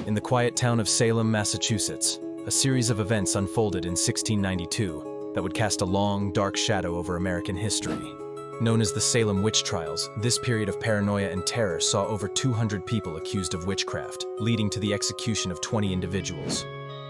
In the quiet town of Salem, Massachusetts, a series of events unfolded in 1692 that would cast a long, dark shadow over American history. Known as the Salem Witch Trials, this period of paranoia and terror saw over 200 people accused of witchcraft, leading to the execution of 20 individuals.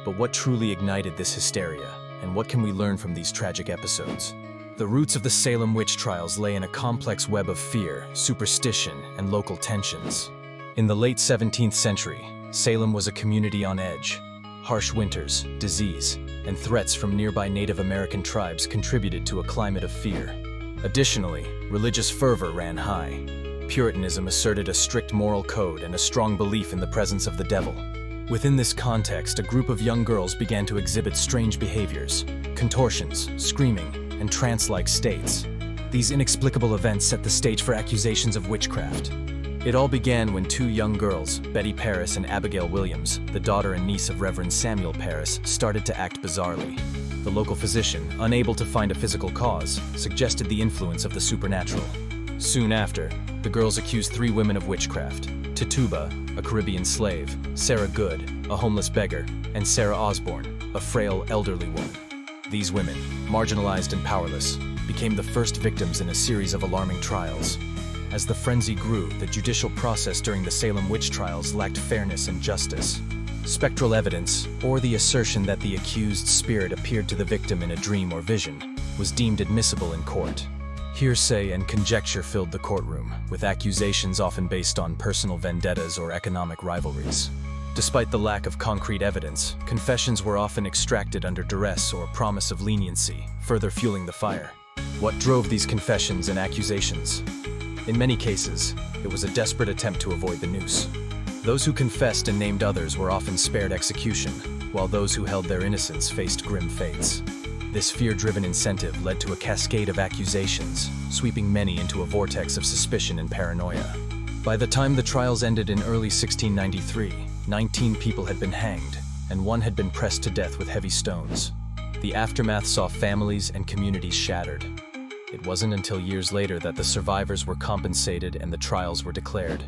But what truly ignited this hysteria, and what can we learn from these tragic episodes? The roots of the Salem Witch Trials lay in a complex web of fear, superstition, and local tensions. In the late 17th century, Salem was a community on edge. Harsh winters, disease, and threats from nearby Native American tribes contributed to a climate of fear. Additionally, religious fervor ran high. Puritanism asserted a strict moral code and a strong belief in the presence of the devil. Within this context, a group of young girls began to exhibit strange behaviors, contortions, screaming, and trance-like states. These inexplicable events set the stage for accusations of witchcraft. It all began when two young girls, Betty Paris and Abigail Williams, the daughter and niece of Reverend Samuel Paris, started to act bizarrely. The local physician, unable to find a physical cause, suggested the influence of the supernatural. Soon after, the girls accused 3 women of witchcraft: Tituba, a Caribbean slave; Sarah Good, a homeless beggar; and Sarah Osborne, a frail, elderly woman. These women, marginalized and powerless, became the first victims in a series of alarming trials. As the frenzy grew, the judicial process during the Salem Witch Trials lacked fairness and justice. Spectral evidence, or the assertion that the accused spirit appeared to the victim in a dream or vision, was deemed admissible in court. Hearsay and conjecture filled the courtroom, with accusations often based on personal vendettas or economic rivalries. Despite the lack of concrete evidence, confessions were often extracted under duress or promise of leniency, further fueling the fire. What drove these confessions and accusations? In many cases, it was a desperate attempt to avoid the noose. Those who confessed and named others were often spared execution, while those who held their innocence faced grim fates. This fear-driven incentive led to a cascade of accusations, sweeping many into a vortex of suspicion and paranoia. By the time the trials ended in early 1693, 19 people had been hanged, and 1 had been pressed to death with heavy stones. The aftermath saw families and communities shattered. It wasn't until years later that the survivors were compensated and the trials were declared.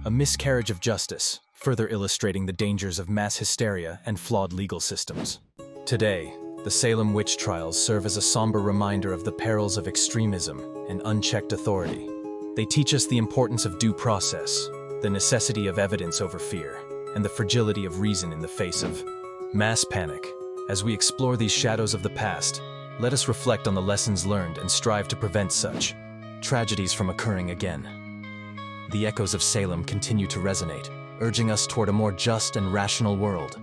A miscarriage of justice, further illustrating the dangers of mass hysteria and flawed legal systems. Today, the Salem Witch Trials serve as a somber reminder of the perils of extremism and unchecked authority. They teach us the importance of due process, the necessity of evidence over fear, and the fragility of reason in the face of mass panic. As we explore these shadows of the past, let us reflect on the lessons learned and strive to prevent such tragedies from occurring again. The echoes of Salem continue to resonate, urging us toward a more just and rational world.